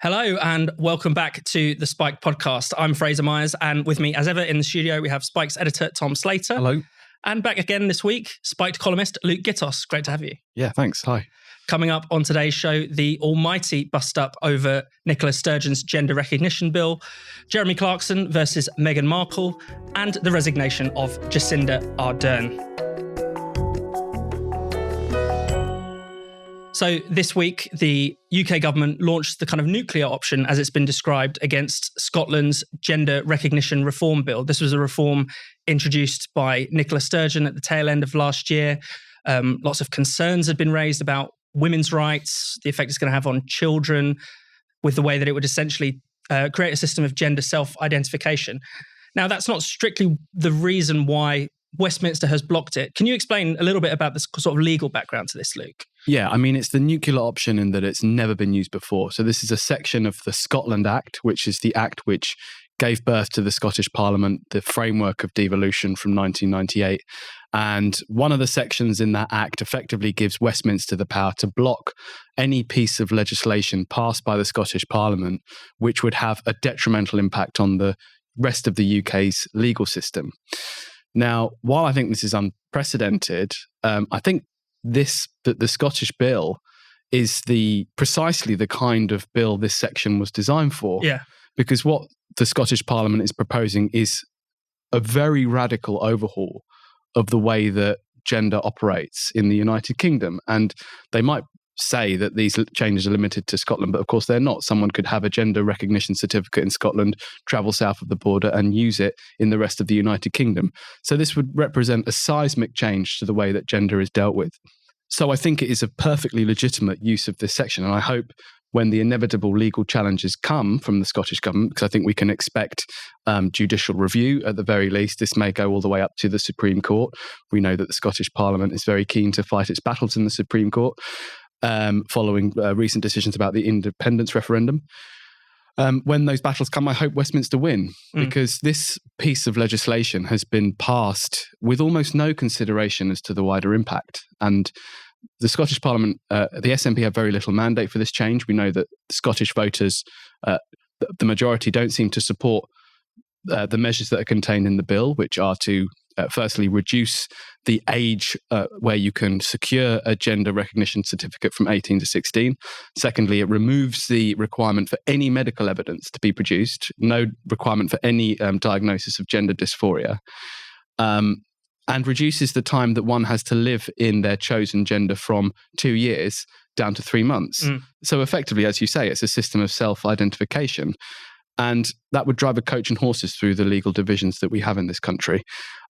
Hello and welcome back to the Spike podcast. I'm Fraser Myers, and with me as ever in the studio we have Spike's editor Tom Slater. Hello. And back again this week, Spiked columnist Luke Gittos. Great to have you. Yeah, thanks. Hi. Coming up on today's show, the almighty bust-up over Nicola Sturgeon's gender recognition bill, Jeremy Clarkson versus Meghan Markle, and the resignation of Jacinda Ardern. So this week, the UK government launched the kind of nuclear option, as it's been described, against Scotland's gender recognition reform bill. This was a reform introduced by Nicola Sturgeon at the tail end of last year. Lots of concerns had been raised about women's rights, the effect it's going to have on children, with the way that it would essentially create a system of gender self-identification. Now, that's not strictly the reason why Westminster has blocked it. Can you explain a little bit about this sort of legal background to this, Luke? Yeah, I mean, it's the nuclear option in that it's never been used before. So this is a section of the Scotland Act, which is the act which gave birth to the Scottish Parliament, the framework of devolution from 1998. And one of the sections in that act effectively gives Westminster the power to block any piece of legislation passed by the Scottish Parliament, which would have a detrimental impact on the rest of the UK's legal system. Now, while I think this is unprecedented, I think that the Scottish bill is precisely the kind of bill this section was designed for. Yeah. Because what the Scottish Parliament is proposing is a very radical overhaul of the way that gender operates in the United Kingdom. And they might say that these changes are limited to Scotland, but of course they're not. Someone could have a gender recognition certificate in Scotland, travel south of the border and use it in the rest of the United Kingdom. So this would represent a seismic change to the way that gender is dealt with. So I think it is a perfectly legitimate use of this section. And I hope when the inevitable legal challenges come from the Scottish government, because I think we can expect judicial review at the very least. This may go all the way up to the Supreme Court. We know that the Scottish Parliament is very keen to fight its battles in the Supreme Court. Following recent decisions about the independence referendum. When those battles come, I hope Westminster win, because this piece of legislation has been passed with almost no consideration as to the wider impact. And the Scottish Parliament, the SNP have very little mandate for this change. We know that Scottish voters, the majority, don't seem to support the measures that are contained in the bill, which are to firstly reduce the age where you can secure a gender recognition certificate from 18 to 16. Secondly, it removes the requirement for any medical evidence to be produced, no requirement for any diagnosis of gender dysphoria, and reduces the time that one has to live in their chosen gender from 2 years down to 3 months. So effectively, as you say, it's a system of self-identification. And that would drive a coach and horses through the legal divisions that we have in this country.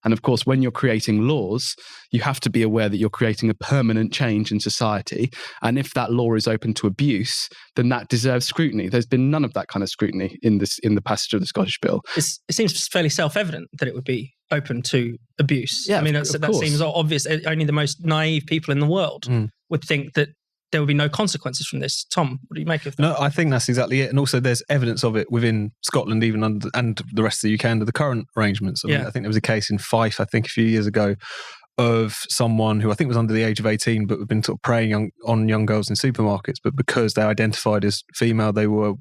And of course, when you're creating laws, you have to be aware that you're creating a permanent change in society. And if that law is open to abuse, then that deserves scrutiny. There's been none of that kind of scrutiny in the passage of the Scottish bill. It seems fairly self-evident that it would be open to abuse. Yeah, I mean, that seems obvious. Only the most naive people in the world would think that there will be no consequences from this. Tom, what do you make of that? No, I think that's exactly it. And also there's evidence of it within Scotland, even and the rest of the UK under the current arrangements. I think there was a case in Fife, a few years ago, of someone who I think was under the age of 18, but had been sort of preying on young girls in supermarkets. But because they identified as female,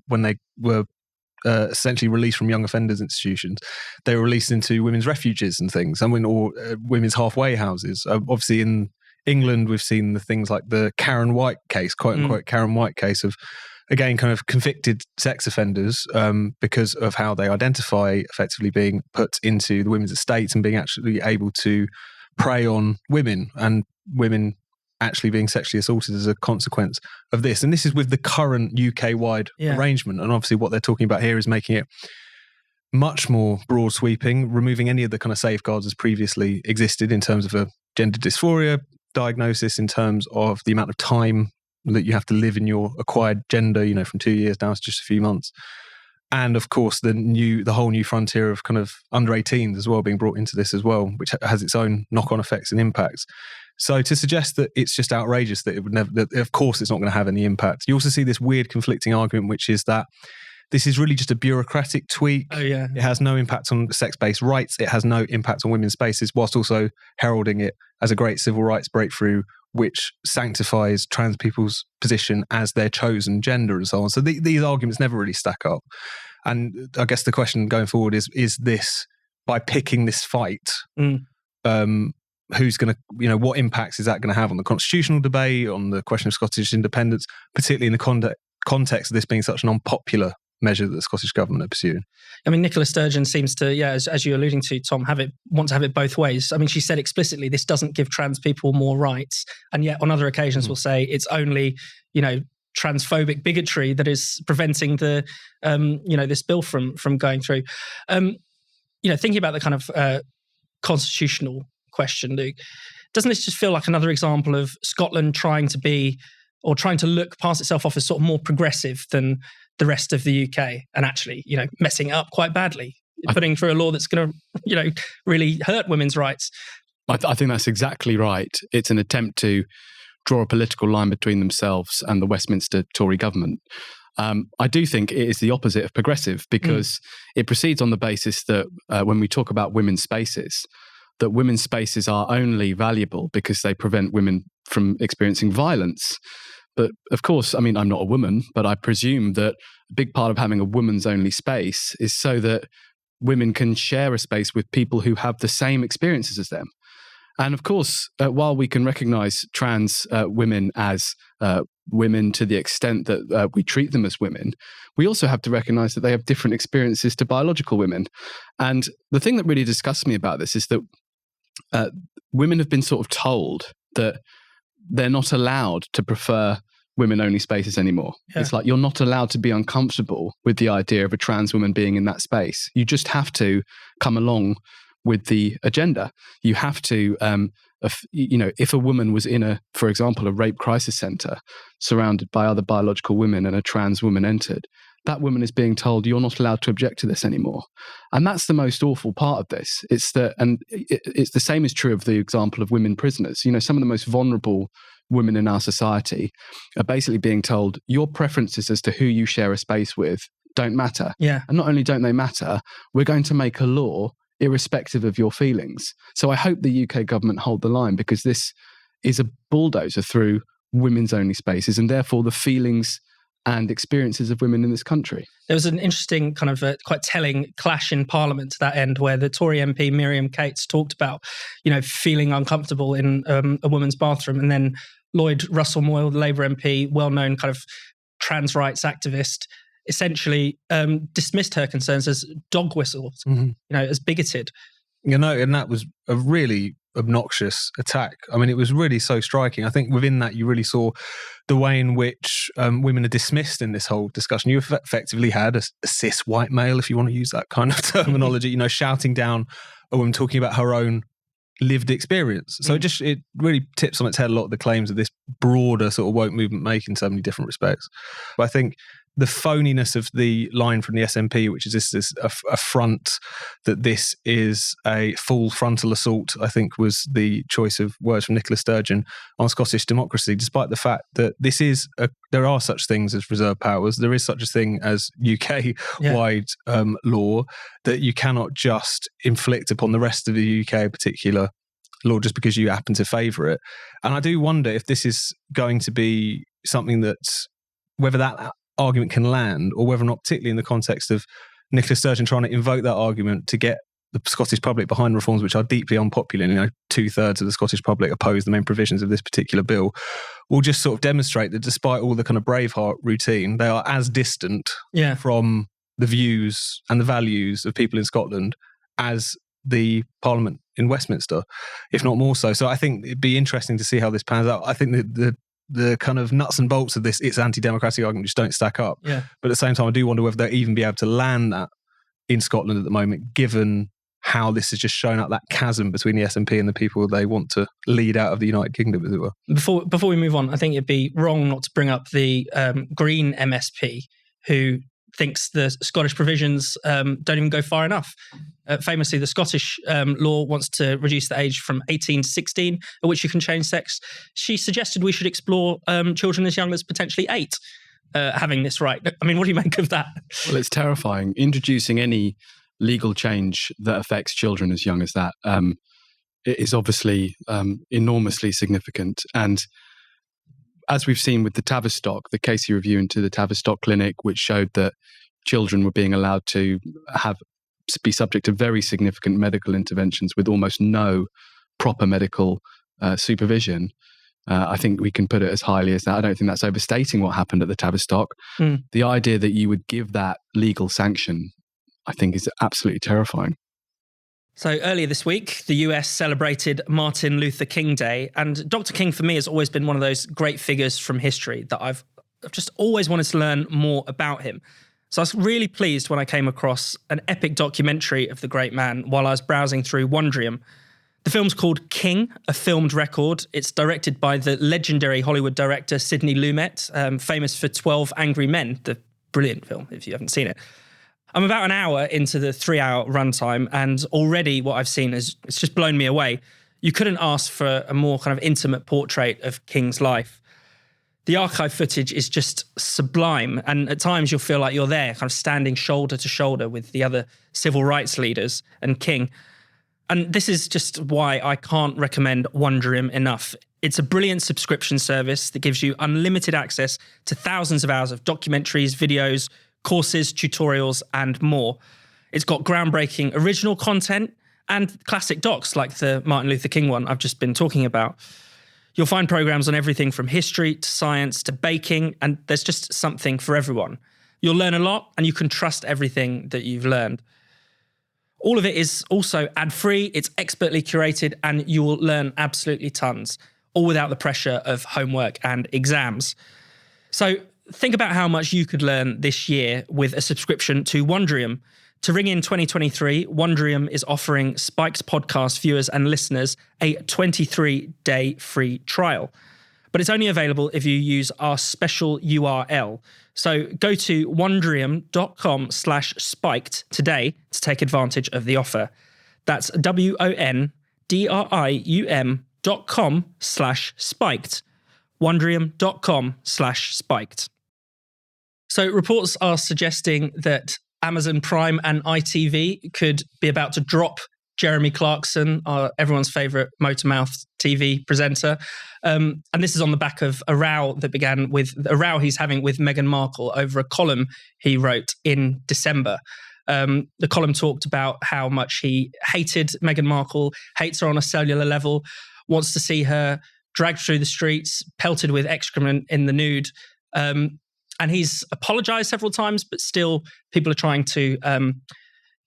when they were essentially released from young offenders institutions, they were released into women's refuges and things, or women's halfway houses. Obviously in England, we've seen the things like the Karen White case, quote unquote Karen White case, of, again, kind of convicted sex offenders because of how they identify, effectively being put into the women's estates and being actually able to prey on women, and women actually being sexually assaulted as a consequence of this. And this is with the current UK-wide arrangement. And obviously what they're talking about here is making it much more broad sweeping, removing any of the kind of safeguards as previously existed in terms of a gender dysphoria diagnosis, in terms of the amount of time that you have to live in your acquired gender, from 2 years down to just a few months. And of course, the whole new frontier of kind of under 18s as well being brought into this as well, which has its own knock-on effects and impacts. So to suggest that it's just outrageous that it would never, that of course it's not going to have any impact. You also see this weird conflicting argument, which is that this is really just a bureaucratic tweak. Oh, yeah. It has no impact on sex-based rights. It has no impact on women's spaces, whilst also heralding it as a great civil rights breakthrough which sanctifies trans people's position as their chosen gender and so on. So these arguments never really stack up. And I guess the question going forward is this, by picking this fight, who's going to, what impacts is that going to have on the constitutional debate, on the question of Scottish independence, particularly in the context of this being such an unpopular measure that the Scottish government are pursuing? I mean, Nicola Sturgeon seems to, as you're alluding to, Tom, want to have it both ways. I mean, she said explicitly this doesn't give trans people more rights, and yet on other occasions will say it's only, transphobic bigotry that is preventing the, this bill from going through. Thinking about the kind of constitutional question, Luke, doesn't this just feel like another example of Scotland trying to look past itself off as sort of more progressive than the rest of the UK, and actually, messing it up quite badly, putting through a law that's going to, really hurt women's rights? I think that's exactly right. It's an attempt to draw a political line between themselves and the Westminster Tory government. I do think it is the opposite of progressive, because it proceeds on the basis that when we talk about women's spaces, that women's spaces are only valuable because they prevent women from experiencing violence. But of course, I mean, I'm not a woman, but I presume that a big part of having a woman's only space is so that women can share a space with people who have the same experiences as them. And of course, while we can recognise trans women as women to the extent that we treat them as women, we also have to recognise that they have different experiences to biological women. And the thing that really disgusts me about this is that women have been sort of told that they're not allowed to prefer women-only spaces anymore. Yeah. It's like you're not allowed to be uncomfortable with the idea of a trans woman being in that space. You just have to come along with the agenda. You have to, if a woman was in for example, a rape crisis centre surrounded by other biological women and a trans woman entered, that woman is being told you're not allowed to object to this anymore. And that's the most awful part of this. It's the same is true of the example of women prisoners. Some of the most vulnerable women in our society are basically being told your preferences as to who you share a space with don't matter. Yeah. And not only don't they matter, we're going to make a law irrespective of your feelings. So I hope the UK government hold the line, because this is a bulldozer through women's only spaces and therefore the feelings and experiences of women in this country. There was an interesting kind of quite telling clash in Parliament to that end, where the Tory MP Miriam Cates talked about, feeling uncomfortable in a woman's bathroom, and then Lloyd Russell Moyle, the Labour MP, well-known kind of trans rights activist, essentially dismissed her concerns as dog whistles, as bigoted. And that was a really obnoxious attack. I mean, it was really so striking. I think within that, you really saw the way in which women are dismissed in this whole discussion. You effectively had a cis white male, if you want to use that kind of terminology, shouting down a woman talking about her own lived experience. So it really tips on its head a lot of the claims of this broader sort of woke movement make in so many different respects. But I think the phoniness of the line from the SNP, which is this affront that this is a full frontal assault, I think was the choice of words from Nicola Sturgeon on Scottish democracy, despite the fact that there are such things as reserve powers. There is such a thing as UK-wide law that you cannot just inflict upon the rest of the UK a particular law just because you happen to favour it. And I do wonder if this is going to be something whether that argument can land, or whether or not, particularly in the context of Nicola Sturgeon trying to invoke that argument to get the Scottish public behind reforms which are deeply unpopular, 2/3 of the Scottish public oppose the main provisions of this particular bill, will just sort of demonstrate that despite all the kind of Braveheart routine, they are as distant from the views and the values of people in Scotland as the Parliament in Westminster, if not more so. So I think it'd be interesting to see how this pans out. I think the kind of nuts and bolts of this, it's anti-democratic argument just don't stack up. Yeah. But at the same time, I do wonder whether they'll even be able to land that in Scotland at the moment, given how this has just shown up that chasm between the SNP and the people they want to lead out of the United Kingdom, as it were. Before we move on, I think it'd be wrong not to bring up the Green MSP, who thinks the Scottish provisions don't even go far enough. Famously, the Scottish law wants to reduce the age from 18 to 16 at which you can change sex. She suggested we should explore children as young as potentially 8 having this right. I mean, what do you make of that? Well, it's terrifying. Introducing any legal change that affects children as young as that it is obviously enormously significant. And as we've seen with the Tavistock, the Casey review into the Tavistock clinic, which showed that children were being allowed to be subject to very significant medical interventions with almost no proper medical supervision. I think we can put it as highly as that. I don't think that's overstating what happened at the Tavistock. The idea that you would give that legal sanction, I think, is absolutely terrifying. So earlier this week, the US celebrated Martin Luther King Day. And Dr. King, for me, has always been one of those great figures from history that I've just always wanted to learn more about him. So I was really pleased when I came across an epic documentary of the great man while I was browsing through Wondrium. The film's called King, a filmed record. It's directed by the legendary Hollywood director Sidney Lumet, famous for 12 Angry Men, the brilliant film, if you haven't seen it. I'm about an hour into the 3-hour runtime, and already what I've seen it's just blown me away. You couldn't ask for a more kind of intimate portrait of King's life. The archive footage is just sublime, and at times you'll feel like you're there, kind of standing shoulder to shoulder with the other civil rights leaders and King. And this is just why I can't recommend Wondrium enough. It's a brilliant subscription service that gives you unlimited access to thousands of hours of documentaries, videos, courses, tutorials, and more. It's got groundbreaking original content and classic docs like the Martin Luther King one I've just been talking about. You'll find programs on everything from history to science to baking, and there's just something for everyone. You'll learn a lot, and you can trust everything that you've learned. All of it is also ad-free, it's expertly curated, and you will learn absolutely tons, all without the pressure of homework and exams. So think about how much you could learn this year with a subscription to Wondrium. To ring in 2023, Wondrium is offering Spiked podcast viewers and listeners a 23-day free trial. But it's only available if you use our special URL. So go to wondrium.com/spiked today to take advantage of the offer. That's wondrium.com/spiked. Wondrium.com/spiked. So reports are suggesting that Amazon Prime and ITV could be about to drop Jeremy Clarkson, everyone's favourite motor-mouth TV presenter. And this is on the back of a row that began with a row he's having with Meghan Markle over a column he wrote in December. The column talked about how much he hated Meghan Markle, hates her on a cellular level, wants to see her dragged through the streets, pelted with excrement in the nude. And he's apologized several times, but still people are trying to,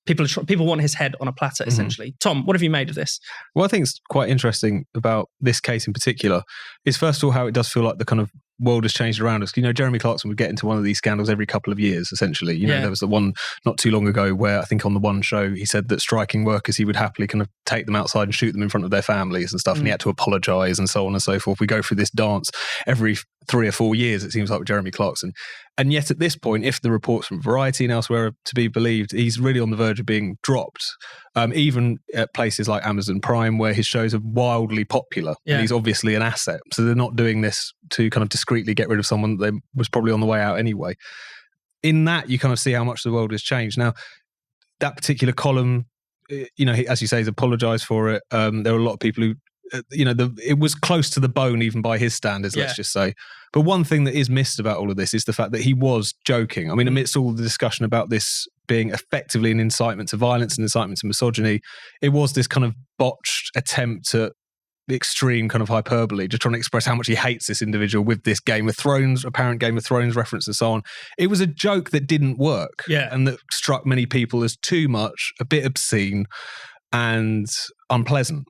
people want his head on a platter, essentially. Tom, what have you made of this? Well, I think it's quite interesting about this case in particular is, first of all, how it does feel like the kind of world has changed around us. You know, Jeremy Clarkson would get into one of these scandals every couple of years, essentially. You know, there was the one not too long ago where I think on the one show he said that striking workers, he would happily kind of take them outside and shoot them in front of their families and stuff, and he had to apologise and so on and so forth. We go through this dance every 3 or 4 years, it seems like, with Jeremy Clarkson. And yet at this point, if the reports from Variety and elsewhere are to be believed, he's really on the verge of being dropped, even at places like Amazon Prime, where his shows are wildly popular. And he's obviously an asset. So they're not doing this to kind of discreetly get rid of someone that was probably on the way out anyway. In that, you kind of see how much the world has changed. Now, that particular column, you know, as you say, he's apologised for it. There are a lot of people who, it was close to the bone even by his standards, let's just say. But one thing that is missed about all of this is the fact that he was joking. I mean, amidst all the discussion about this being effectively an incitement to violence and incitement to misogyny, it was this kind of botched attempt at extreme kind of hyperbole, just trying to express how much he hates this individual with this apparent Game of Thrones reference and so on. It was a joke that didn't work and that struck many people as too much, a bit obscene and unpleasant.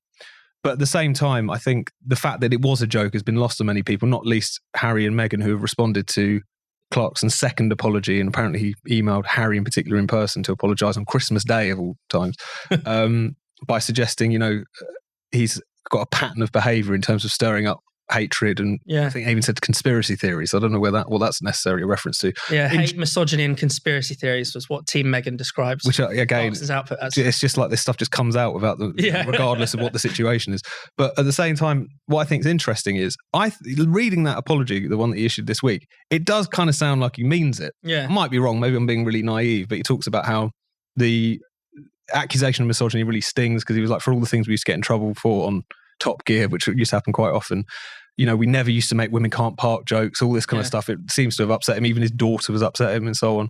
But at the same time, I think the fact that it was a joke has been lost on many people, not least Harry and Meghan, who have responded to Clarkson's second apology. And apparently he emailed Harry in particular in person to apologise on Christmas Day of all times, by suggesting, he's got a pattern of behaviour in terms of stirring up hatred, and I think he even said conspiracy theories. I don't know what that's necessarily a reference to. Hate, misogyny and conspiracy theories was what Team Meghan describes. Which again, output as. It's just like this stuff just comes out without regardless of what the situation is. But at the same time, what I think is interesting is reading that apology, the one that he issued this week, it does kind of sound like he means it. I might be wrong. Maybe I'm being really naive, but he talks about how the accusation of misogyny really stings because he was like, for all the things we used to get in trouble for on Top Gear, which used to happen quite often, we never used to make women can't park jokes, all this kind of stuff. It seems to have upset him. Even his daughter was upset him and so on.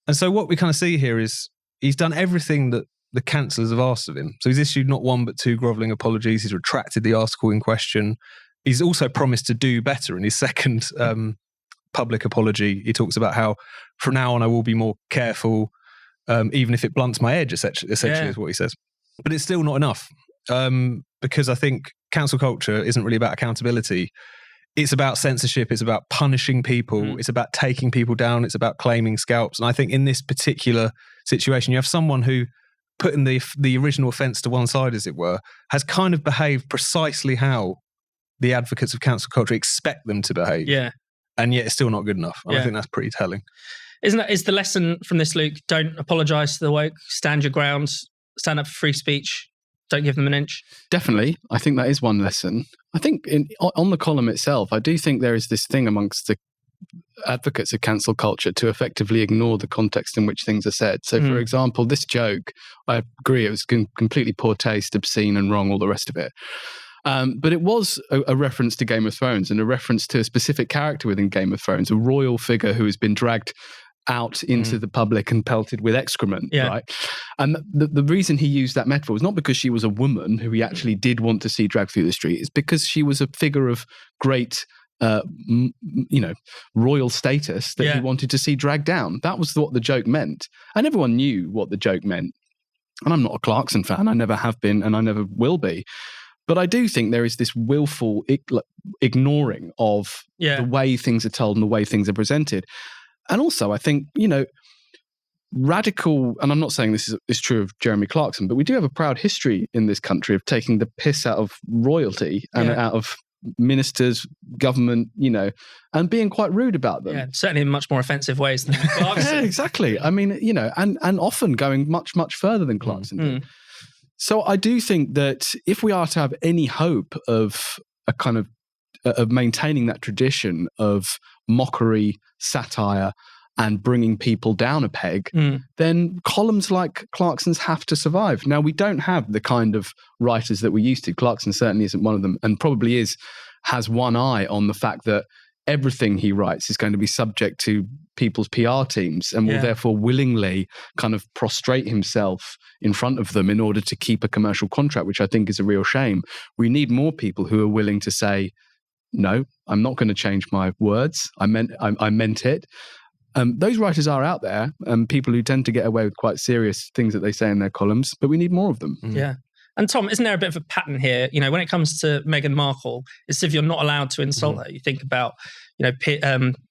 And so what we kind of see here is he's done everything that the cancellors have asked of him. So he's issued not one but two grovelling apologies. He's retracted the article in question. He's also promised to do better in his second public apology. He talks about how from now on I will be more careful, even if it blunts my edge, essentially is what he says. But it's still not enough, because I think cancel culture isn't really about accountability. It's about censorship. It's about punishing people. It's about taking people down. It's about claiming scalps. And I think in this particular situation, you have someone who, putting the original offence to one side, as it were, has kind of behaved precisely how the advocates of cancel culture expect them to behave. Yeah. And yet it's still not good enough. And I think that's pretty telling. Is the lesson from this, Luke, don't apologise to the woke, stand your ground, stand up for free speech, don't give them an inch? Definitely. I think that is one lesson. I think on the column itself, I do think there is this thing amongst the advocates of cancel culture to effectively ignore the context in which things are said. So, for example, this joke, I agree, it was completely poor taste, obscene and wrong, all the rest of it. But it was a reference to Game of Thrones and a reference to a specific character within Game of Thrones, a royal figure who has been dragged out into the public and pelted with excrement, right? And the reason he used that metaphor was not because she was a woman who he actually did want to see dragged through the street. It's because she was a figure of great, royal status that he wanted to see dragged down. That was what the joke meant. And everyone knew what the joke meant. And I'm not a Clarkson fan. I never have been and I never will be. But I do think there is this willful ignoring of the way things are told and the way things are presented. And also, I think, radical, and I'm not saying this is true of Jeremy Clarkson, but we do have a proud history in this country of taking the piss out of royalty and out of ministers, government, and being quite rude about them. Yeah, certainly in much more offensive ways than Clarkson. Yeah, exactly. I mean, and often going much, much further than Clarkson did. So I do think that if we are to have any hope of a kind of maintaining that tradition of mockery, satire, and bringing people down a peg, then columns like Clarkson's have to survive. Now, we don't have the kind of writers that we used to. Clarkson certainly isn't one of them, and probably has one eye on the fact that everything he writes is going to be subject to people's PR teams and will therefore willingly kind of prostrate himself in front of them in order to keep a commercial contract, which I think is a real shame. We need more people who are willing to say, no, I'm not going to change my words. I meant it. Those writers are out there, people who tend to get away with quite serious things that they say in their columns, but we need more of them. Yeah. And Tom, isn't there a bit of a pattern here? When it comes to Meghan Markle, it's if you're not allowed to insult her. You think about,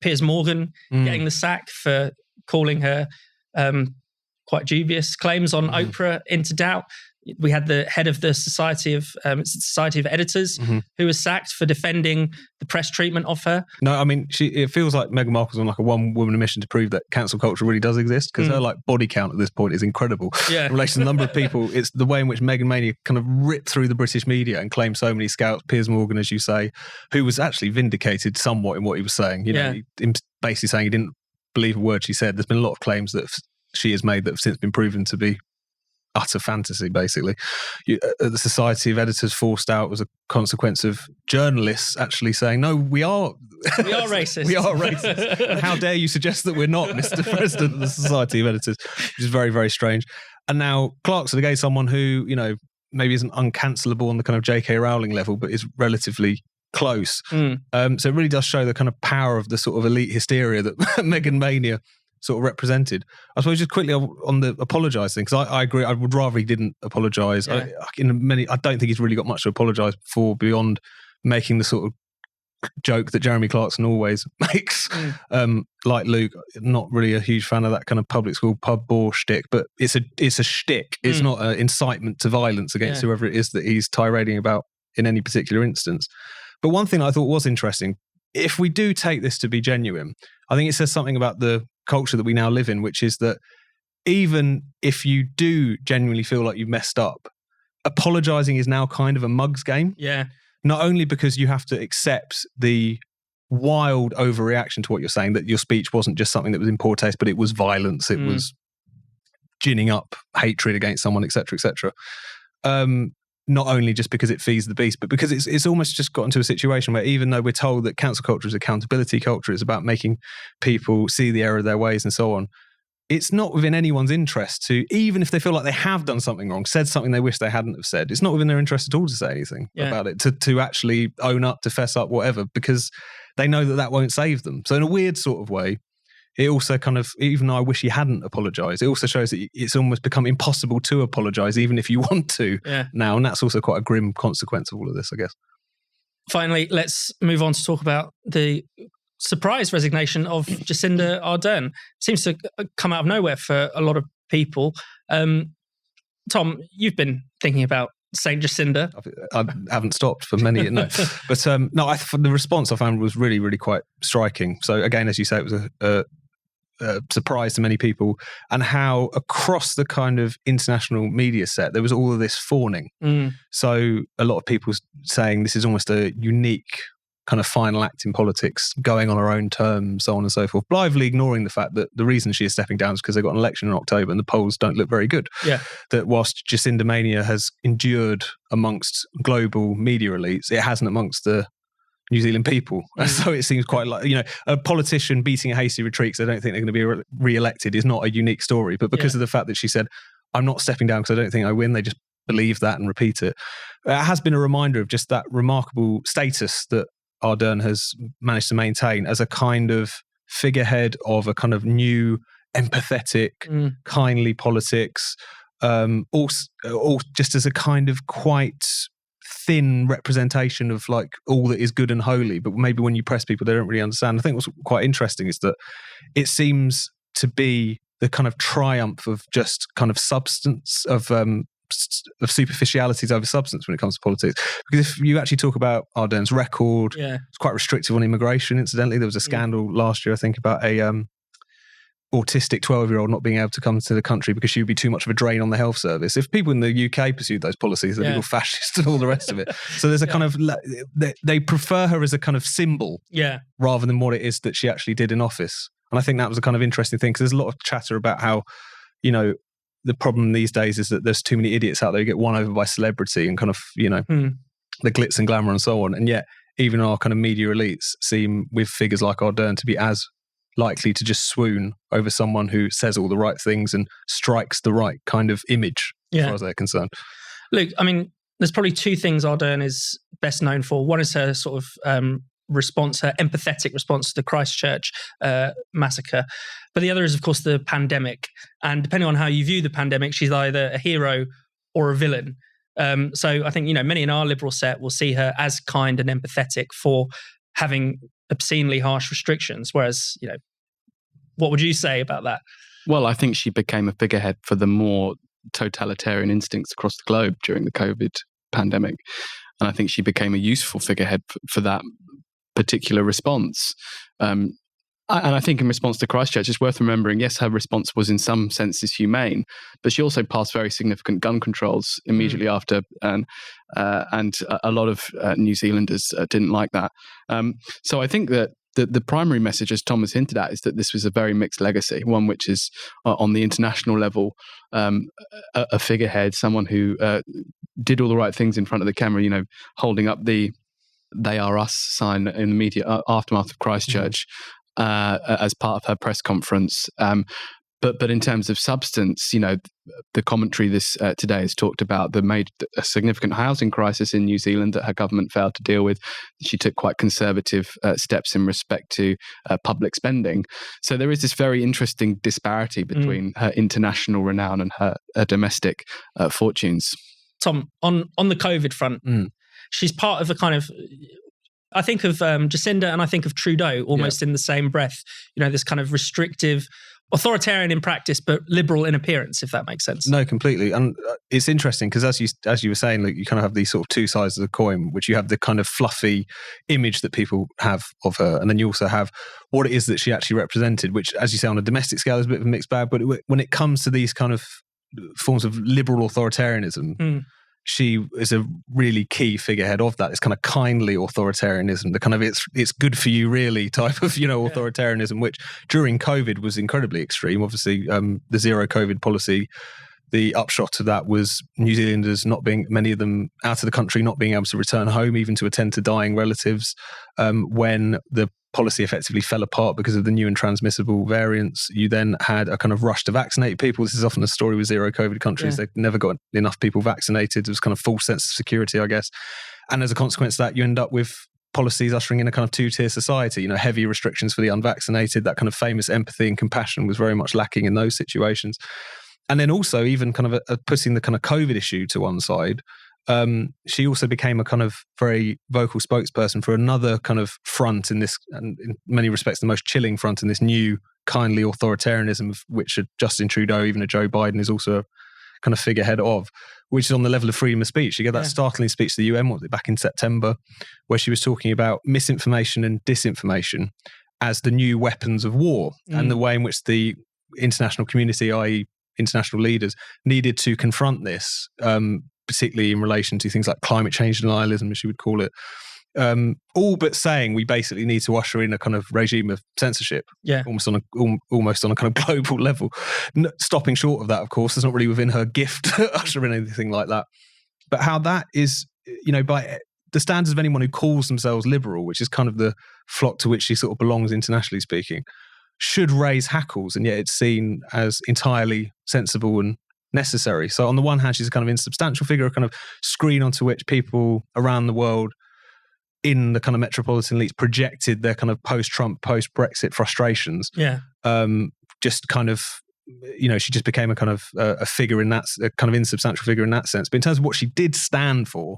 Piers Morgan getting the sack for calling her quite dubious claims on Oprah into doubt. We had the head of the Society of Editors who was sacked for defending the press treatment of her. No, I mean, it feels like Meghan Markle's on like a one-woman mission to prove that cancel culture really does exist, because her like body count at this point is incredible. Yeah. In relation to the number of people, it's the way in which Meghan Mania kind of ripped through the British media and claimed so many scouts. Piers Morgan, as you say, who was actually vindicated somewhat in what he was saying. Basically saying he didn't believe a word she said. There's been a lot of claims that she has made that have since been proven to be utter fantasy, basically. The Society of Editors forced out was a consequence of journalists actually saying, no, we are racist. We are racist. And how dare you suggest that we're not, Mr. President of the Society of Editors, which is very, very strange. And now Clarkson, again, someone who, maybe isn't uncancelable on the kind of J.K. Rowling level, but is relatively close. So it really does show the kind of power of the sort of elite hysteria that Meghan Mania sort of represented. I suppose just quickly on the apologise thing, because I agree, I would rather he didn't apologise. I don't think he's really got much to apologise for beyond making the sort of joke that Jeremy Clarkson always makes. Like Luke, not really a huge fan of that kind of public school pub bore shtick, but it's a shtick. It's not an incitement to violence against whoever it is that he's tirading about in any particular instance. But one thing I thought was interesting, if we do take this to be genuine, I think it says something about the culture that we now live in, which is that even if you do genuinely feel like you've messed up, apologising is now kind of a mug's game. Yeah. Not only because you have to accept the wild overreaction to what you're saying, that your speech wasn't just something that was in poor taste, but it was violence, it was ginning up hatred against someone, etc., etc. Not only just because it feeds the beast, but because it's almost just gotten to a situation where even though we're told that cancel culture is accountability culture, it's about making people see the error of their ways and so on, it's not within anyone's interest to, even if they feel like they have done something wrong, said something they wish they hadn't have said, it's not within their interest at all to say anything about it, to actually own up, to fess up, whatever, because they know that won't save them. So in a weird sort of way, it also kind of, even though I wish he hadn't apologised, it also shows that it's almost become impossible to apologise, even if you want to now. And that's also quite a grim consequence of all of this, I guess. Finally, let's move on to talk about the surprise resignation of Jacinda Ardern. Seems to come out of nowhere for a lot of people. Tom, you've been thinking about Saint Jacinda. I haven't stopped for many, no. But the response I found was really, really quite striking. So again, as you say, it was a surprise to many people, and how across the kind of international media set there was all of this fawning. So a lot of people saying this is almost a unique kind of final act in politics, going on her own terms, so on and so forth, blithely ignoring the fact that the reason she is stepping down is because they've got an election in October and the polls don't look very good. That whilst Jacinda mania has endured amongst global media elites, it hasn't amongst the New Zealand people. So it seems quite like, a politician beating a hasty retreat because they don't think they're going to be re-elected is not a unique story. But because of the fact that she said, I'm not stepping down because I don't think I win, they just believe that and repeat it. It has been a reminder of just that remarkable status that Ardern has managed to maintain as a kind of figurehead of a kind of new, empathetic, kindly politics, all just as a kind of quite thin representation of like all that is good and holy, but maybe when you press people they don't really understand. I think what's quite interesting is that it seems to be the kind of triumph of just kind of substance, of superficialities over substance when it comes to politics. Because if you actually talk about Ardern's record, it's quite restrictive on immigration. Incidentally, there was a scandal last year, I think, about a autistic 12-year-old not being able to come to the country because she would be too much of a drain on the health service. If people in the UK pursued those policies, they'd be all fascist and all the rest of it. So there's a kind of, they prefer her as a kind of symbol rather than what it is that she actually did in office. And I think that was a kind of interesting thing, because there's a lot of chatter about how, the problem these days is that there's too many idiots out there who get won over by celebrity and kind of, the glitz and glamour and so on. And yet even our kind of media elites seem, with figures like Ardern, to be as likely to just swoon over someone who says all the right things and strikes the right kind of image as far as they're concerned. Look, I mean, there's probably two things Ardern is best known for. One is her sort of response, her empathetic response to the Christchurch massacre. But the other is, of course, the pandemic. And depending on how you view the pandemic, she's either a hero or a villain. So I think, many in our liberal set will see her as kind and empathetic for having obscenely harsh restrictions. Whereas, what would you say about that? Well, I think she became a figurehead for the more totalitarian instincts across the globe during the COVID pandemic. And I think she became a useful figurehead for that particular response. And I think in response to Christchurch, it's worth remembering, yes, her response was in some senses humane, but she also passed very significant gun controls immediately after, and a lot of New Zealanders didn't like that. So I think that the primary message, as Tom has hinted at, is that this was a very mixed legacy, one which is on the international level, a figurehead, someone who did all the right things in front of the camera, holding up the "They Are Us" sign in the media aftermath of Christchurch as part of her press conference. But in terms of substance, the commentary this today has talked about a significant housing crisis in New Zealand that her government failed to deal with. She took quite conservative steps in respect to public spending. So there is this very interesting disparity between her international renown and her domestic fortunes. Tom, on the COVID front, she's part of a kind of, I think of Jacinda and I think of Trudeau almost in the same breath. This kind of restrictive, authoritarian in practice, but liberal in appearance, if that makes sense. No, completely. And it's interesting because as you were saying, like, you kind of have these sort of two sides of the coin, which you have the kind of fluffy image that people have of her. And then you also have what it is that she actually represented, which, as you say, on a domestic scale is a bit of a mixed bag. But when it comes to these kind of forms of liberal authoritarianism, she is a really key figurehead of that. This kind of kindly authoritarianism, the kind of it's good for you really type of, authoritarianism, which during COVID was incredibly extreme. Obviously, the zero COVID policy, the upshot of that was New Zealanders many of them out of the country, not being able to return home, even to attend to dying relatives. When the policy effectively fell apart because of the new and transmissible variants, you then had a kind of rush to vaccinate people. This is often a story with zero COVID countries. They've never got enough people vaccinated. It was kind of false sense of security, I guess. And as a consequence of that, you end up with policies ushering in a kind of two-tier society, heavy restrictions for the unvaccinated. That kind of famous empathy and compassion was very much lacking in those situations. And then also even kind of putting the kind of COVID issue to one side, she also became a kind of very vocal spokesperson for another kind of front in this, and in many respects the most chilling front in this new kindly authoritarianism, of which Justin Trudeau, even a Joe Biden, is also a kind of figurehead of, which is on the level of freedom of speech. She gave that startling speech to the UN, back in September, where she was talking about misinformation and disinformation as the new weapons of war, and the way in which the international community, i.e. international leaders, needed to confront this, particularly in relation to things like climate change denialism, as she would call it, all but saying we basically need to usher in a kind of regime of censorship, almost on a kind of global level. Stopping short of that, of course, is not really within her gift to usher in anything like that. But how that is, by the standards of anyone who calls themselves liberal, which is kind of the flock to which she sort of belongs internationally speaking, should raise hackles, and yet it's seen as entirely sensible and necessary. So on the one hand, she's a kind of insubstantial figure, a kind of screen onto which people around the world in the kind of metropolitan elites projected their kind of post-Trump, post-Brexit frustrations. Just kind of, she just became a kind of a figure in that, a kind of insubstantial figure in that sense. But in terms of what she did stand for,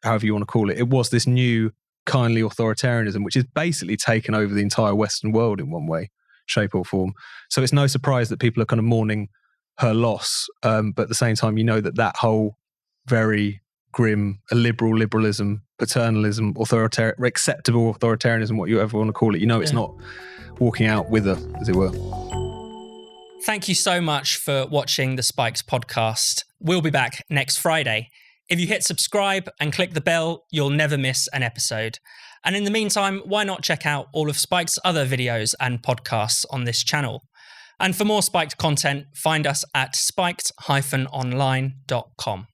however you want to call it, it was this new kindly authoritarianism, which is basically taken over the entire Western world in one way, shape or form. So it's no surprise that people are kind of mourning her loss, but at the same time, that whole very grim liberalism, paternalism, acceptable authoritarianism, what you ever want to call it, it's not walking out with her, as it were. Thank you so much for watching the Spikes podcast. We'll be back next Friday. If you hit subscribe and click the bell, you'll never miss an episode. And in the meantime, why not check out all of Spike's other videos and podcasts on this channel? And for more Spiked content, find us at spiked-online.com.